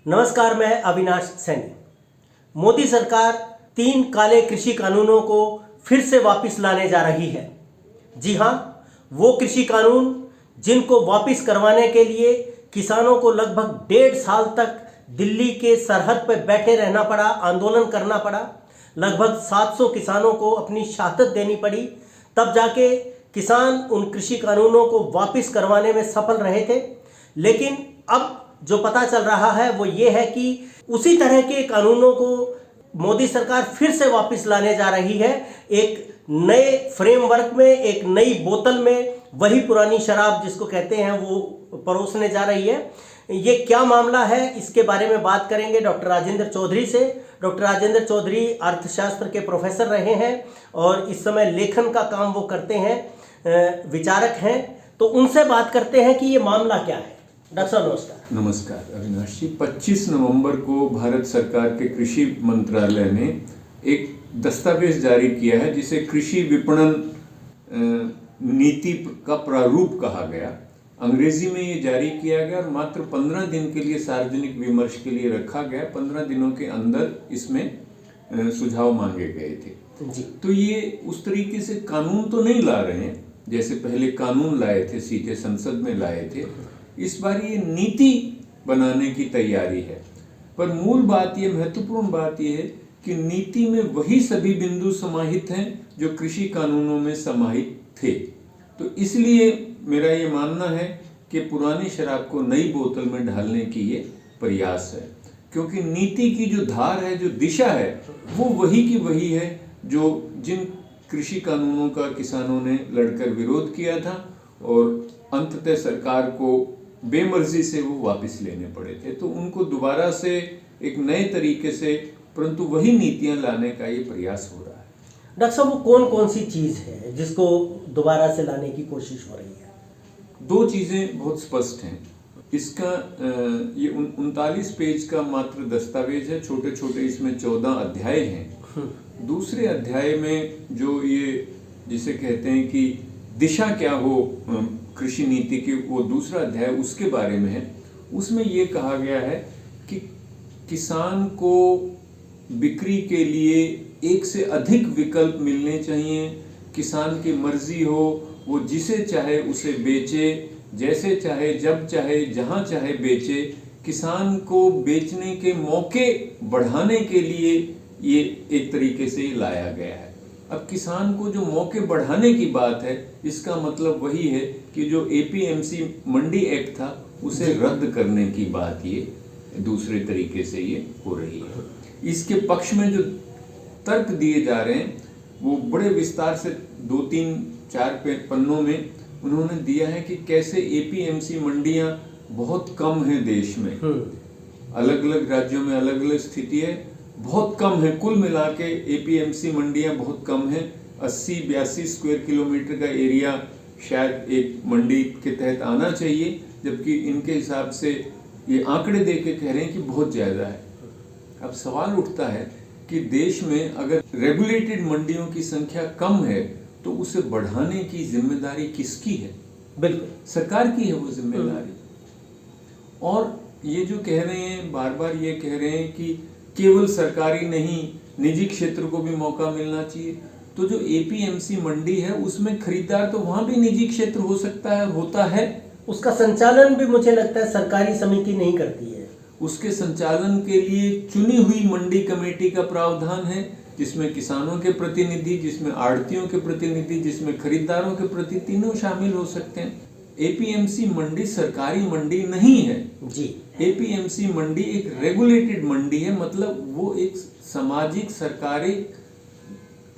नमस्कार, मैं अविनाश सैनी। मोदी सरकार 3 काले कृषि कानूनों को फिर से वापस लाने जा रही है। जी हाँ, वो कृषि कानून जिनको वापस करवाने के लिए किसानों को लगभग 1.5 साल तक दिल्ली के सरहद पर बैठे रहना पड़ा, आंदोलन करना पड़ा। लगभग 700 किसानों को अपनी शहादत देनी पड़ी, तब जाके किसान उन कृषि कानूनों को वापस करवाने में सफल रहे थे। लेकिन अब जो पता चल रहा है वो ये है कि उसी तरह के कानूनों को मोदी सरकार फिर से वापस लाने जा रही है, एक नए फ्रेमवर्क में, एक नई बोतल में वही पुरानी शराब जिसको कहते हैं वो परोसने जा रही है। ये क्या मामला है, इसके बारे में बात करेंगे डॉक्टर राजेंद्र चौधरी से। डॉक्टर राजेंद्र चौधरी अर्थशास्त्र के प्रोफेसर रहे हैं और इस समय लेखन का काम वो करते हैं, विचारक हैं। तो उनसे बात करते हैं कि ये मामला क्या है। डॉक्टर साहब नमस्कार। नमस्कार अविनाश जी। 25 नवंबर को भारत सरकार के कृषि मंत्रालय ने एक दस्तावेज जारी किया है जिसे कृषि विपणन नीति का प्रारूप कहा गया। अंग्रेजी में ये जारी किया गया और मात्र 15 दिन के लिए सार्वजनिक विमर्श के लिए रखा गया। 15 दिनों के अंदर इसमें सुझाव मांगे गए थे जी। तो ये उस तरीके से कानून तो नहीं ला रहे हैं जैसे पहले कानून लाए थे, सीधे संसद में लाए थे। इस बार ये नीति बनाने की तैयारी है। पर मूल बात ये, महत्वपूर्ण बात ये है कि नीति में वही सभी बिंदु समाहित हैं जो कृषि कानूनों में समाहित थे। तो इसलिए मेरा ये मानना है कि पुरानी शराब को नई बोतल में ढालने की ये प्रयास है, क्योंकि नीति की जो धार है, जो दिशा है, वो वही की वही है जो जिन कृषि कानूनों का किसानों ने लड़कर विरोध किया था और अंततः सरकार को बेमर्जी से वो वापस लेने पड़े थे। तो उनको दोबारा से एक नए तरीके से, परंतु वही नीतियां लाने का ये प्रयास हो रहा है। डॉक्टर साहब, वो कौन कौन सी चीज़ है जिसको दोबारा से लाने की कोशिश हो रही है? 2 चीज़ें बहुत स्पष्ट हैं। इसका ये 39 पेज का मात्र दस्तावेज है, छोटे छोटे इसमें 14 अध्याय हैं। दूसरे अध्याय में जो ये जिसे कहते हैं कि दिशा क्या हो कृषि नीति की, वो दूसरा अध्याय उसके बारे में है। उसमें ये कहा गया है कि किसान को बिक्री के लिए एक से अधिक विकल्प मिलने चाहिए। किसान की मर्जी हो, वो जिसे चाहे उसे बेचे, जैसे चाहे, जब चाहे, जहां चाहे बेचे। किसान को बेचने के मौके बढ़ाने के लिए ये एक तरीके से लाया गया है। अब किसान को जो मौके बढ़ाने की बात है, इसका मतलब वही है कि जो एपीएमसी मंडी एक्ट था उसे रद्द करने की बात ये दूसरे तरीके से ये हो रही है। इसके पक्ष में जो तर्क दिए जा रहे हैं वो बड़े विस्तार से 2-3-4 पन्नों में उन्होंने दिया है कि कैसे एपीएमसी मंडियां बहुत कम हैं देश में। अलग अलग राज्यों में अलग अलग स्थिति है, बहुत कम है। कुल मिला के एपीएमसी मंडियां बहुत कम है। 80-82 स्क्वायर किलोमीटर का एरिया शायद एक मंडी के तहत आना चाहिए, जबकि इनके हिसाब से ये आंकड़े दे के कह रहे हैं कि बहुत ज़्यादा है। अब सवाल उठता है कि देश में अगर रेगुलेटेड मंडियों की संख्या कम है तो उसे बढ़ाने की जिम्मेदारी किसकी है? बिल्कुल सरकार की है वो जिम्मेदारी। और ये जो कह रहे हैं, बार बार ये कह रहे हैं कि केवल सरकारी नहीं, निजी क्षेत्र को भी मौका मिलना चाहिए। तो जो एपीएमसी मंडी है उसमें खरीदार तो वहां भी निजी क्षेत्र हो सकता है, होता है। उसका संचालन भी मुझे लगता है सरकारी समिति नहीं करती है। उसके संचालन के लिए चुनी हुई मंडी कमेटी का प्रावधान है, जिसमें किसानों के प्रतिनिधि, जिसमें आढ़तियों के प्रतिनिधि, जिसमें खरीदारों के प्रति तीनों शामिल हो सकते हैं। एपीएमसी मंडी सरकारी मंडी नहीं है जी। एपीएमसी मंडी एक रेगुलेटेड मंडी है, मतलब वो एक सामाजिक सरकारी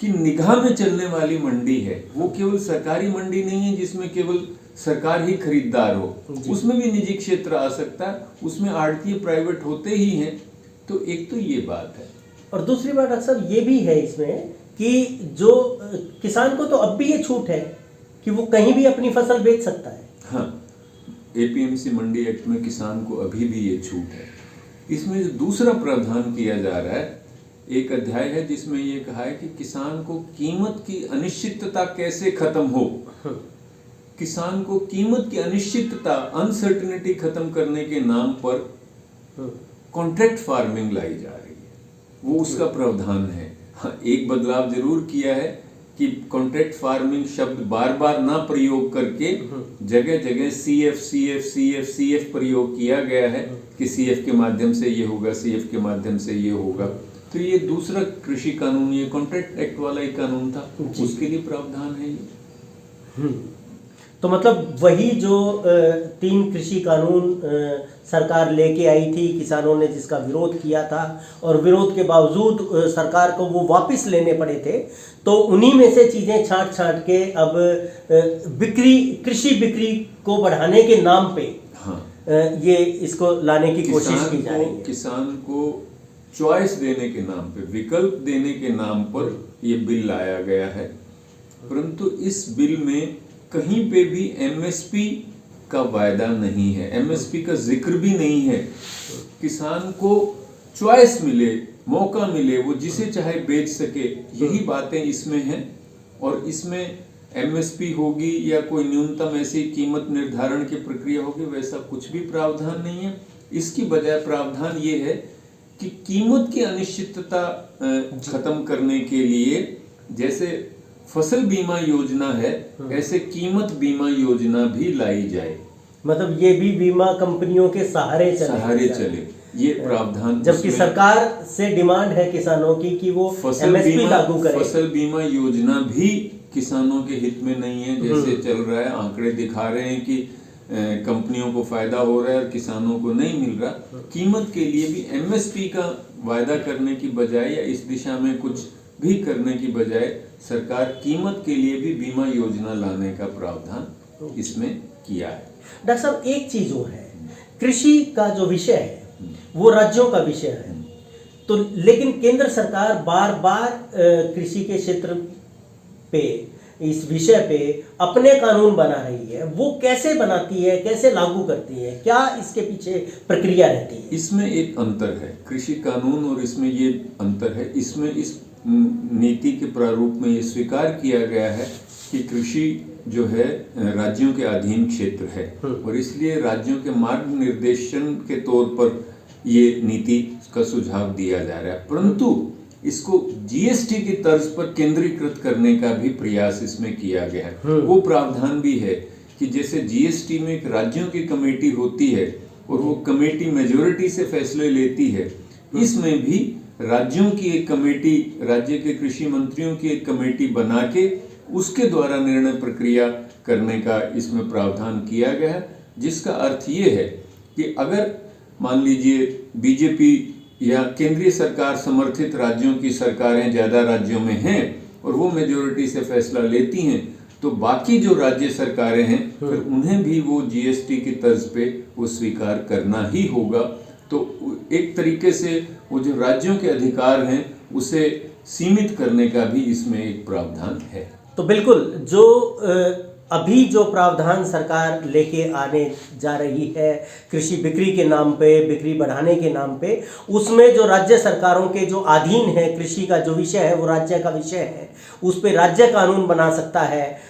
की निगाह में चलने वाली मंडी है। वो केवल सरकारी मंडी नहीं है जिसमें केवल सरकार ही खरीदार हो, उसमें भी निजी क्षेत्र आ सकता है, उसमें आढ़ती प्राइवेट होते ही हैं। तो एक तो ये बात है। और दूसरी बात डॉक्टर साहब ये भी है इसमें कि जो किसान को तो अब भी ये छूट है कि वो कहीं भी अपनी फसल बेच सकता है। हाँ, एपीएमसी मंडी एक्ट में किसान को अभी भी ये छूट है। इसमें जो दूसरा प्रावधान किया जा रहा है, एक अध्याय है जिसमें ये कहा है कि किसान को कीमत की अनिश्चितता कैसे खत्म हो। किसान को कीमत की अनिश्चितता, अनसर्टेनिटी खत्म करने के नाम पर कॉन्ट्रैक्ट फार्मिंग लाई जा रही है, वो उसका प्रावधान है। हाँ, एक बदलाव जरूर किया है कि कॉन्ट्रैक्ट फार्मिंग शब्द बार बार ना प्रयोग करके जगह जगह CF प्रयोग किया गया है कि CF के माध्यम से ये होगा, CF के माध्यम से ये होगा। तो ये दूसरा कृषि कानून, ये कॉन्ट्रैक्ट एक्ट वाला ही कानून था, उसके लिए प्रावधान है ये। तो मतलब वही जो 3 कृषि कानून सरकार लेके आई थी, किसानों ने जिसका विरोध किया था और विरोध के बावजूद सरकार को वो वापस लेने पड़े थे, तो उन्हीं में से चीज़ें छांट के अब कृषि बिक्री को बढ़ाने के नाम पे हाँ, ये इसको लाने की कोशिश की जा रही है। किसान को चॉइस देने के नाम पे, विकल्प देने के नाम पर ये बिल लाया गया है। परंतु इस बिल में कहीं पे भी MSP का वायदा नहीं है, MSP का जिक्र भी नहीं है। किसान को चॉइस मिले, मौका मिले, वो जिसे चाहे बेच सके, यही बातें इसमें हैं। और इसमें MSP होगी या कोई न्यूनतम ऐसी कीमत निर्धारण की प्रक्रिया होगी, वैसा कुछ भी प्रावधान नहीं है। इसकी बजाय प्रावधान ये है कि कीमत की अनिश्चितता खत्म करने के लिए, जैसे फसल बीमा योजना है, ऐसे कीमत बीमा योजना भी लाई जाए। मतलब ये भी बीमा कंपनियों के सहारे चले, ये प्रावधान। जबकि सरकार से डिमांड है किसानों की कि वो MSP लागू करे। फसल बीमा योजना भी किसानों के हित में नहीं है। जैसे चल रहा है, आंकड़े दिखा रहे हैं कि कंपनियों को फायदा हो रहा है और किसानों को नहीं मिल रहा। कीमत के लिए भी MSP का वायदा करने की बजाय या इस दिशा में कुछ भी करने की बजाय सरकार कीमत के लिए भी बीमा योजना लाने का प्रावधान इसमें किया है। डॉक्टर साहब, एक चीज और है, कृषि का जो विषय है वो राज्यों का विषय है, तो लेकिन केंद्र सरकार बार बार कृषि के क्षेत्र पे, इस विषय पे अपने कानून बना रही है। वो कैसे बनाती है, कैसे लागू करती है, क्या इसके पीछे प्रक्रिया रहती है? इसमें एक अंतर है, कृषि कानून और इसमें ये अंतर है। इसमें इस नीति के प्रारूप में ये स्वीकार किया गया है कि कृषि जो है राज्यों के अधीन क्षेत्र है और इसलिए राज्यों के मार्ग निर्देशन के तौर पर ये नीति का सुझाव दिया जा रहा है। परंतु इसको GST की तर्ज पर केंद्रीकृत करने का भी प्रयास इसमें किया गया है। वो प्रावधान भी है कि जैसे GST में एक राज्यों की कमेटी होती है और वो कमेटी मेजोरिटी से फैसले लेती है, इसमें भी राज्यों की एक कमेटी, राज्य के कृषि मंत्रियों की एक कमेटी बना के उसके द्वारा निर्णय प्रक्रिया करने का इसमें प्रावधान किया गया है। जिसका अर्थ ये है कि अगर मान लीजिए बीजेपी या केंद्रीय सरकार समर्थित राज्यों की सरकारें ज्यादा राज्यों में हैं और वो मेजोरिटी से फैसला लेती हैं, तो बाकी जो राज्य सरकारें हैं फिर उन्हें भी वो GST की तर्ज पे वो स्वीकार करना ही होगा। तो एक तरीके से वो जो राज्यों के अधिकार हैं उसे सीमित करने का भी इसमें एक प्रावधान है। तो बिल्कुल, जो अभी जो प्रावधान सरकार लेके आने जा रही है कृषि बिक्री के नाम पे, बिक्री बढ़ाने के नाम पे, उसमें जो राज्य सरकारों के जो अधीन है, कृषि का जो विषय है वो राज्य का विषय है, उस पे राज्य कानून बना सकता है,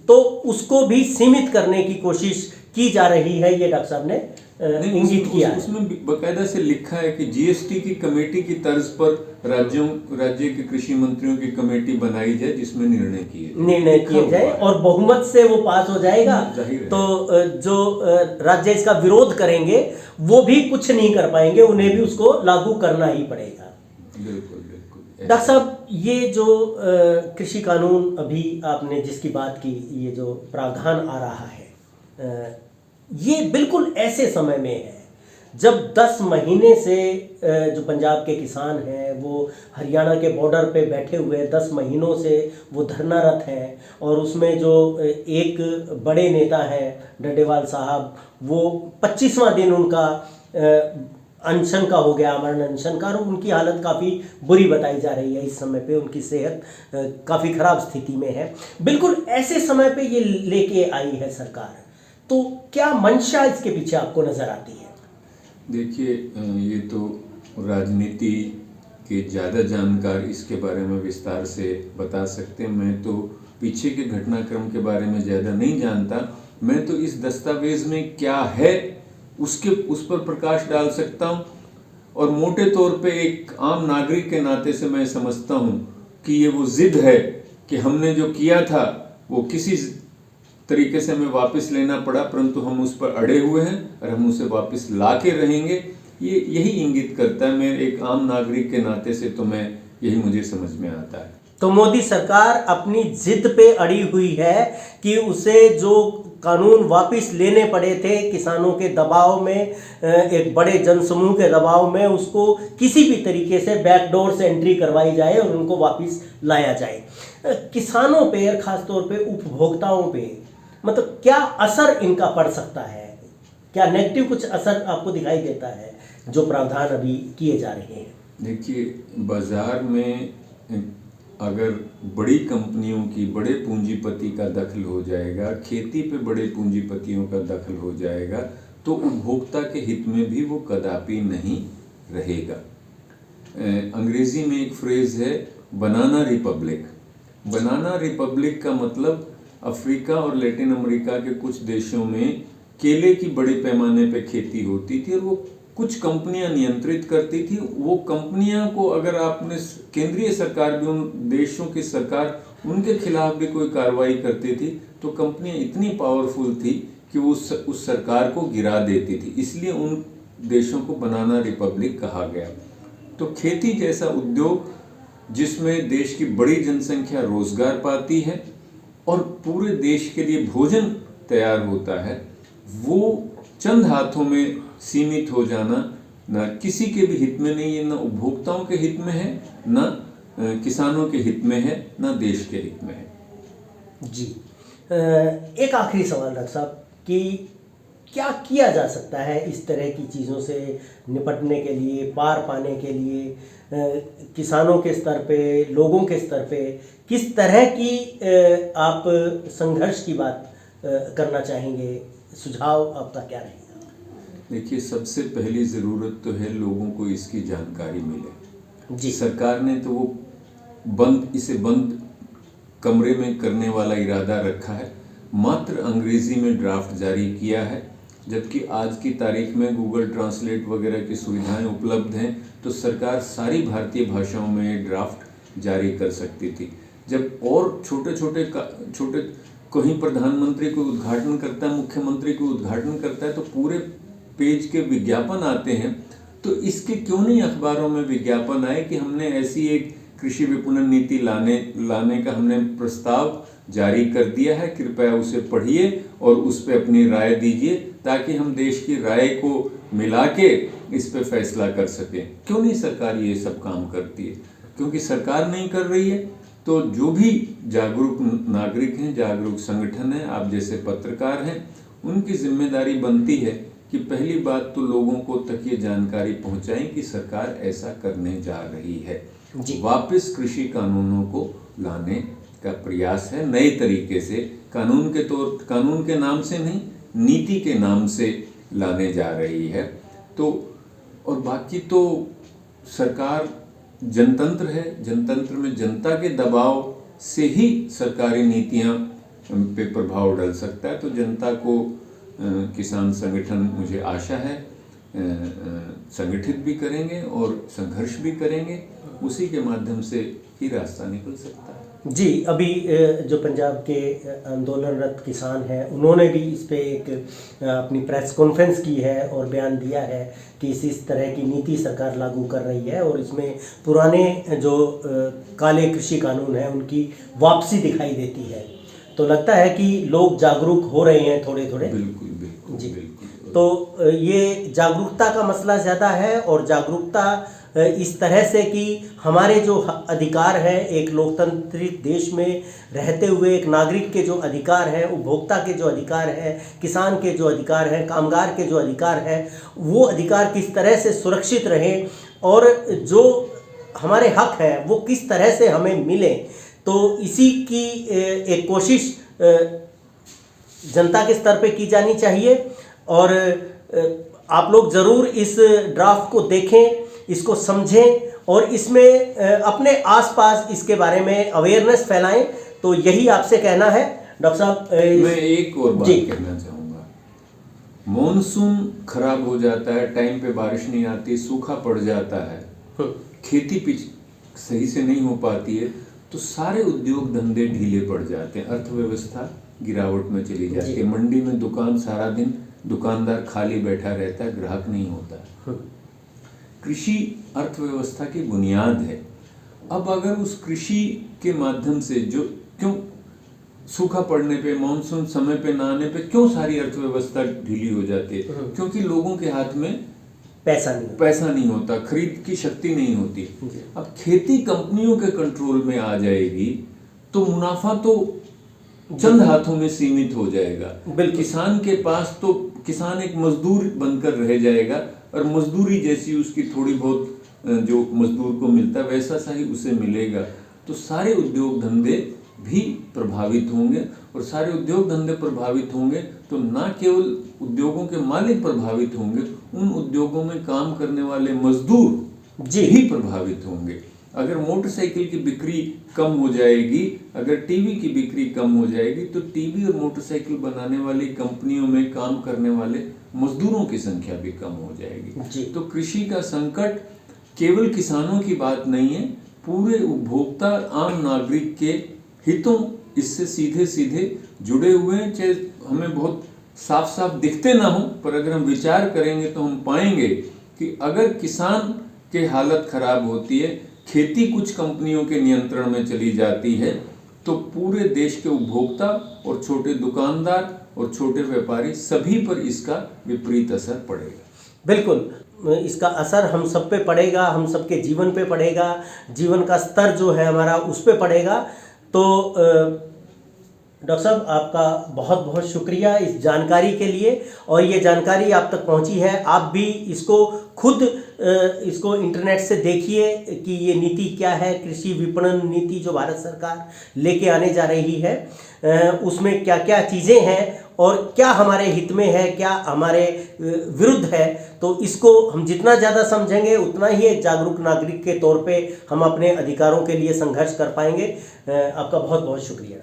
तो उसको भी सीमित करने की कोशिश की जा रही है, ये डॉक्टर साहब ने इंगित किया है। उसमें बकायदा से लिखा है कि GST की कमेटी की तर्ज पर राज्य के कृषि मंत्रियों की कमेटी बनाई जाए जिसमें निर्णय किए जाए और बहुमत से वो पास हो जाएगा। तो जो राज्य इसका विरोध करेंगे वो भी कुछ नहीं कर पाएंगे, उन्हें भी उसको लागू करना ही पड़ेगा। बिल्कुल। डॉक्टर साहब, ये जो कृषि कानून अभी आपने जिसकी बात की, ये जो प्रावधान आ रहा है, ये बिल्कुल ऐसे समय में है जब 10 महीने से जो पंजाब के किसान हैं वो हरियाणा के बॉर्डर पे बैठे हुए 10 महीनों से वो धरनारत हैं, और उसमें जो एक बड़े नेता हैं डड्डेवाल साहब, वो 25वां दिन उनका अनशन का हो गया, अमरण अनशन का, और उनकी हालत काफ़ी बुरी बताई जा रही है। इस समय पे उनकी सेहत काफ़ी ख़राब स्थिति में है। बिल्कुल ऐसे समय पे ये लेके आई है सरकार, तो क्या मंशा इसके पीछे आपको नज़र आती है? देखिए, ये तो राजनीति के ज़्यादा जानकार इसके बारे में विस्तार से बता सकते हैं। मैं तो पीछे के घटनाक्रम के बारे में ज़्यादा नहीं जानता। मैं तो इस दस्तावेज में क्या है उस पर प्रकाश डाल सकता हूँ। और मोटे तौर पे एक आम नागरिक के नाते से मैं समझता हूँ कि ये वो जिद है कि हमने जो किया था वो किसी तरीके से हमें वापस लेना पड़ा, परंतु हम उस पर अड़े हुए हैं और हम उसे वापस ला के रहेंगे। ये यही इंगित करता है, मैं एक आम नागरिक के नाते से तो मैं यही मुझे समझ में आता है। तो मोदी सरकार अपनी जिद पे अड़ी हुई है कि उसे जो कानून वापस लेने पड़े थे किसानों के दबाव में, एक बड़े जनसमूह के दबाव में, उसको किसी भी तरीके से बैकडोर से एंट्री करवाई जाए और उनको वापस लाया जाए। किसानों पे और ख़ासतौर पे उपभोक्ताओं पे मतलब क्या असर इनका पड़ सकता है? क्या नेगेटिव कुछ असर आपको दिखाई देता है जो प्रावधान अभी किए जा रहे हैं? देखिए, बाजार में अगर बड़ी कंपनियों की, बड़े पूंजीपति का दखल हो जाएगा, खेती पे बड़े पूंजीपतियों का दखल हो जाएगा, तो उपभोक्ता के हित में भी वो कदापि नहीं रहेगा। अंग्रेजी में एक फ्रेज है बनाना रिपब्लिक। बनाना रिपब्लिक का मतलब अफ्रीका और लैटिन अमेरिका के कुछ देशों में केले की बड़े पैमाने पे खेती होती थी और वो कुछ कंपनियां नियंत्रित करती थी। वो कंपनियां को अगर आपने, केंद्रीय सरकार भी, उन देशों की सरकार उनके खिलाफ भी कोई कार्रवाई करती थी तो कंपनियां इतनी पावरफुल थी कि वो उस सरकार को गिरा देती थी। इसलिए उन देशों को बनाना रिपब्लिक कहा गया। तो खेती जैसा उद्योग जिसमें देश की बड़ी जनसंख्या रोजगार पाती है और पूरे देश के लिए भोजन तैयार होता है, वो चंद हाथों में सीमित हो जाना न किसी के भी हित में नहीं है, न उपभोक्ताओं के हित में है, न किसानों के हित में है, न देश के हित में है। जी, एक आखिरी सवाल डॉक्टर साहब कि क्या किया जा सकता है इस तरह की चीज़ों से निपटने के लिए, पार पाने के लिए? किसानों के स्तर पे, लोगों के स्तर पे किस तरह की आप संघर्ष की बात करना चाहेंगे? सुझाव आपका क्या रहेगा? देखिए, सबसे पहली ज़रूरत तो है लोगों को इसकी जानकारी मिले। जी, सरकार ने तो वो इसे बंद कमरे में करने वाला इरादा रखा है, मात्र अंग्रेजी में ड्राफ्ट जारी किया है, जबकि आज की तारीख में गूगल ट्रांसलेट वगैरह की सुविधाएं उपलब्ध हैं, तो सरकार सारी भारतीय भाषाओं में ड्राफ्ट जारी कर सकती थी। जब और छोटे कहीं प्रधानमंत्री को उद्घाटन करता है, मुख्यमंत्री को उद्घाटन करता है, तो पूरे पेज के विज्ञापन आते हैं। तो इसके क्यों नहीं अखबारों में विज्ञापन आए कि हमने ऐसी एक कृषि विपणन नीति लाने का हमने प्रस्ताव जारी कर दिया है, कृपया उसे पढ़िए और उस पर अपनी राय दीजिए, ताकि हम देश की राय को मिला के इस पे फैसला कर सकें। क्यों नहीं सरकार ये सब काम करती है? क्योंकि सरकार नहीं कर रही है, तो जो भी जागरूक नागरिक हैं, जागरूक संगठन हैं, आप जैसे पत्रकार हैं, उनकी जिम्मेदारी बनती है कि पहली बात तो लोगों को तक ये जानकारी पहुंचाएं कि सरकार ऐसा करने जा रही है। वापस कृषि कानूनों को लाने का प्रयास है, नए तरीके से, कानून के नाम से नहीं, नीति के नाम से लाने जा रही है। तो और बाकी तो सरकार जनतंत्र है, जनतंत्र में जनता के दबाव से ही सरकारी नीतियां पे प्रभाव डाल सकता है। तो जनता को किसान संगठन, मुझे आशा है, संगठित भी करेंगे और संघर्ष भी करेंगे, उसी के माध्यम से ही रास्ता निकल सकता है। जी, अभी जो पंजाब के आंदोलनरत किसान हैं उन्होंने भी इस पे एक अपनी प्रेस कॉन्फ्रेंस की है और बयान दिया है कि इस तरह की नीति सरकार लागू कर रही है और इसमें पुराने जो काले कृषि कानून हैं उनकी वापसी दिखाई देती है। तो लगता है कि लोग जागरूक हो रहे हैं थोड़े थोड़े। बिल्कुल बिल्कुल जी, बिल्कुल। तो ये जागरूकता का मसला ज़्यादा है और जागरूकता इस तरह से कि हमारे जो अधिकार हैं, एक लोकतांत्रिक देश में रहते हुए एक नागरिक के जो अधिकार हैं, उपभोक्ता के जो अधिकार हैं, किसान के जो अधिकार हैं, कामगार के जो अधिकार हैं, वो अधिकार किस तरह से सुरक्षित रहें और जो हमारे हक है वो किस तरह से हमें मिले। तो इसी की एक कोशिश जनता के स्तर पे की जानी चाहिए और आप लोग ज़रूर इस ड्राफ्ट को देखें, इसको समझें और इसमें अपने आसपास इसके बारे में अवेयरनेस फैलाएं। तो यही आपसे कहना है डॉक्टर साहब। मैं एक और बात कहना चाहूँगा मॉनसून खराब हो जाता है, टाइम पे बारिश नहीं आती, सूखा पड़ जाता है, खेती पिच सही से नहीं हो पाती है, तो सारे उद्योग धंधे ढीले पड़ जाते हैं, अर्थव्यवस्था गिरावट में चली जाती है। मंडी में दुकान सारा दिन दुकानदार खाली बैठा रहता है, ग्राहक नहीं होता है। कृषि अर्थव्यवस्था की बुनियाद है। अब अगर उस कृषि के माध्यम से जो क्यों सूखा पड़ने पे, मानसून समय पे ना आने पे क्यों सारी अर्थव्यवस्था ढीली हो जाती है? क्योंकि लोगों के हाथ में पैसा नहीं होता, खरीद की शक्ति नहीं होती। अब खेती कंपनियों के कंट्रोल में आ जाएगी तो मुनाफा तो चंद हाथों में सीमित हो जाएगा। किसान के पास तो किसान एक मजदूर बनकर रह जाएगा और मजदूरी जैसी उसकी थोड़ी बहुत जो मजदूर को मिलता है वैसा सा ही उसे मिलेगा। तो सारे उद्योग धंधे भी प्रभावित होंगे, और सारे उद्योग धंधे प्रभावित होंगे तो ना केवल उद्योगों के मालिक प्रभावित होंगे, उन उद्योगों में काम करने वाले मजदूर ही प्रभावित होंगे। अगर मोटरसाइकिल की बिक्री कम हो जाएगी, अगर टीवी की बिक्री कम हो जाएगी, तो टीवी और मोटरसाइकिल बनाने वाली कंपनियों में काम करने वाले मजदूरों की संख्या भी कम हो जाएगी। तो कृषि का संकट केवल किसानों की बात नहीं है, पूरे उपभोक्ता आम नागरिक के हितों इससे सीधे सीधे जुड़े हुए हैं। चाहे हमें बहुत साफ साफ दिखते ना हो, पर अगर हम विचार करेंगे तो हम पाएंगे कि अगर किसान की हालत खराब होती है, खेती कुछ कंपनियों के नियंत्रण में चली जाती है, तो पूरे देश के उपभोक्ता और छोटे दुकानदार और छोटे व्यापारी सभी पर इसका विपरीत असर पड़ेगा। बिल्कुल, इसका असर हम सब पे पड़ेगा, हम सबके जीवन पे पड़ेगा, जीवन का स्तर जो है हमारा उस पे पड़ेगा। तो डॉक्टर साहब, आपका बहुत बहुत शुक्रिया इस जानकारी के लिए, और ये जानकारी आप तक पहुंची है। आप भी इसको खुद इसको इंटरनेट से देखिए कि ये नीति क्या है, कृषि विपणन नीति जो भारत सरकार लेके आने जा रही है, उसमें क्या क्या चीज़ें हैं और क्या हमारे हित में है, क्या हमारे विरुद्ध है। तो इसको हम जितना ज़्यादा समझेंगे उतना ही एक जागरूक नागरिक के तौर पे हम अपने अधिकारों के लिए संघर्ष कर पाएंगे। आपका बहुत बहुत शुक्रिया।